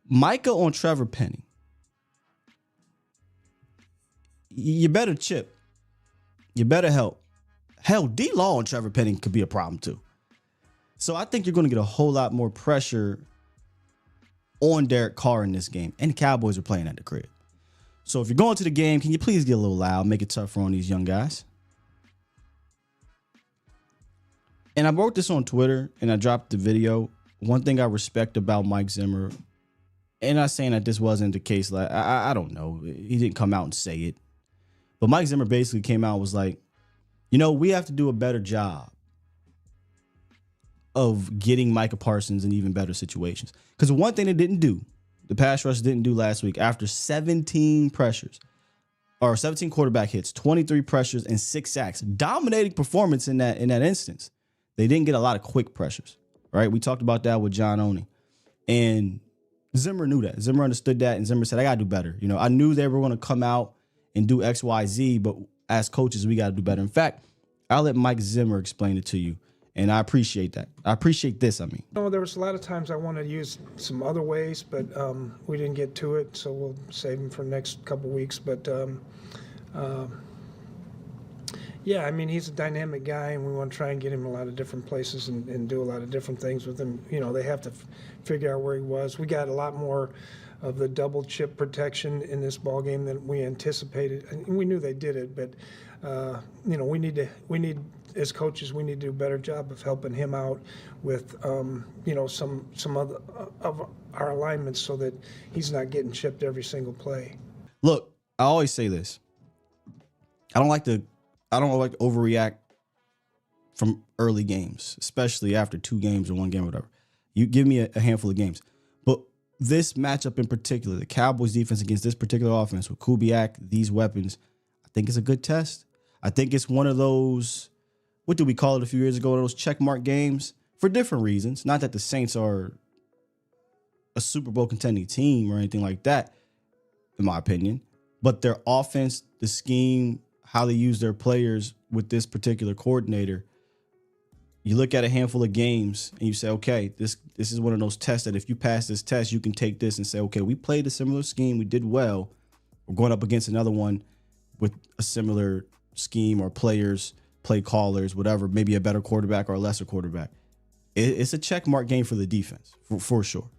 Micah on Trevor Penning. You better chip. You better help. Hell, D-Law on Trevor Penning could be a problem too. So I think you're going to get a whole lot more pressure on Derek Carr in this game. And the Cowboys are playing at the crib. So if you're going to the game, can you please get a little loud, make it tougher on these young guys? And I wrote this on Twitter and I dropped the video. One thing I respect about Mike Zimmer, and not saying that this wasn't the case, like I don't know. He didn't come out and say it. But Mike Zimmer basically came out and was like, we have to do a better job of getting Micah Parsons in even better situations. Because one thing they didn't do, the pass rush didn't do last week, after 17 pressures, or 17 quarterback hits, 23 pressures, and 6 sacks. Dominating performance in that instance. They didn't get a lot of quick pressures, right? We talked about that with John Oney. And Zimmer knew that. Zimmer understood that, and Zimmer said, I got to do better. I knew they were going to come out and do X, Y, Z, but as coaches, we got to do better. In fact, I'll let Mike Zimmer explain it to you. And I appreciate that. I appreciate this, There was a lot of times I wanted to use some other ways, but we didn't get to it, so we'll save them for the next couple weeks. But, he's a dynamic guy, and we want to try and get him a lot of different places and do a lot of different things with him. They have to figure out where he was. We got a lot more of the double chip protection in this ball game than we anticipated. And we knew they did it, but, we need as coaches, we need to do a better job of helping him out with, some other of our alignments so that he's not getting chipped every single play. Look, I always say this. I don't like to overreact from early games, especially after 2 games or 1 game or whatever. You give me a handful of games. But this matchup in particular, the Cowboys defense against this particular offense with Kubiak, these weapons, I think it's a good test. I think it's one of those, what did we call it a few years ago, those checkmark games for different reasons. Not that the Saints are a Super Bowl contending team or anything like that, in my opinion. But their offense, the scheme, how they use their players with this particular coordinator, you look at a handful of games and you say, okay, this is one of those tests that if you pass this test, you can take this and say, okay, we played a similar scheme. We did well. We're going up against another one with a similar scheme or players, play callers, whatever, maybe a better quarterback or a lesser quarterback. It's a check mark game for the defense, for sure.